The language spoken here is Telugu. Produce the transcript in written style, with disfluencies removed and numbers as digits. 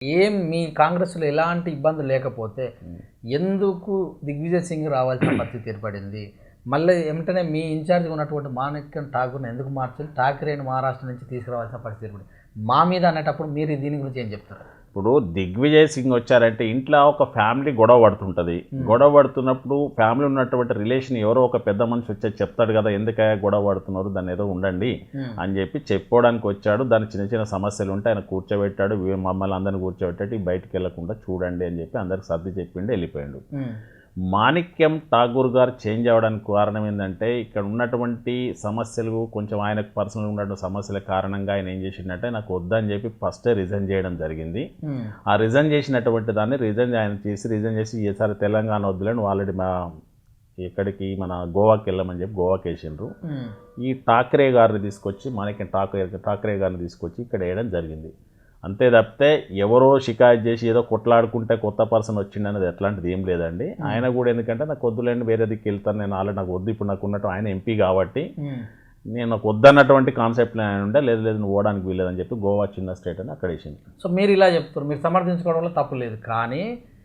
ఏం మీ కాంగ్రెస్‌లో ఎలాంటి ఇబ్బందులు లేకపోతే, ఎందుకు దిగ్విజయ్ సింగ్ రావాల్సిన పరిస్థితి ఏర్పడింది? మళ్ళీ వెంటనే మీ ఇన్‌చార్జ్‌గా ఉన్నటువంటి మాణిక్యం ఠాకూర్‌ని ఎందుకు మార్చాలి? ఠాకరేని మహారాష్ట్ర నుంచి తీసుకురావాల్సిన పరిస్థితి ఏర్పడింది. మా మీద అనేటప్పుడు మీరు దీని గురించి ఏం చెప్తారు? ఇప్పుడు దిగ్విజయ్ సింగ్ వచ్చారంటే ఇంట్లో ఒక ఫ్యామిలీ గొడవ పడుతుంటుంది. గొడవ పడుతున్నప్పుడు ఫ్యామిలీ ఉన్నటువంటి రిలేషన్ ఎవరో ఒక పెద్ద మనిషి వచ్చి చెప్తాడు కదా, ఎందుకయ్యా గొడవ పడుతున్నారు, దాన్ని ఏదో ఉండండి అని చెప్పి చెప్పుకోవడానికి వచ్చాడు. దాని చిన్న చిన్న సమస్యలు ఉంటే ఆయన కూర్చోబెట్టాడు. మమ్మల్ని అందరిని కూర్చోబెట్టాడు, బయటికి వెళ్లకుండా చూడండి అని చెప్పి అందరికి సర్ది చెప్పిండు, వెళ్ళిపోయాడు. మాణిక్యం ఠాకూర్ గారు చేంజ్ అవ్వడానికి కారణం ఏంటంటే, ఇక్కడ ఉన్నటువంటి సమస్యలు కొంచెం ఆయనకు పర్సనల్గా ఉన్నటువంటి సమస్యల కారణంగా ఆయన ఏం చేసిందంటే, నాకు వద్దని చెప్పి ఫస్టే రిజైన్ చేయడం జరిగింది. ఆ రిజైన్ చేసినటువంటి దాన్ని రిజైన్ చేసి ఈసారి తెలంగాణ వద్దులని ఆల్రెడీ ఎక్కడికి మన గోవాకి వెళ్ళమని చెప్పి గోవాకి వేసిండ్రు. ఈ ఠాకరే గారిని తీసుకొచ్చి మాణిక్యం ఠాకరే గారిని తీసుకొచ్చి ఇక్కడ వేయడం జరిగింది. అంతే తప్పితే ఎవరో షికాయత్ చేసి ఏదో కొట్లాడుకుంటే కొత్త పర్సన్ వచ్చిండనేది ఎట్లాంటిది ఏం లేదండి. ఆయన కూడా ఎందుకంటే నాకు వద్దులేండి, వేరే దిక్కు వెళ్తాను, నేను ఆల్రెడీ నాకు వద్దు, ఇప్పుడు నాకు ఉన్నట్టు ఆయన ఎంపీ కాబట్టి నేను నాకు వద్దన్నటువంటి కాన్సెప్ట్లో ఆయన ఉండే, లేదు నువ్వు ఓడానికి వీలేదని చెప్పి గోవా చిన్న స్టేట్ అని అక్కడ వేసింది. సో మీరు ఇలా చెప్తారు, మీరు సమర్థించుకోవడంలో తప్పు లేదు. కానీ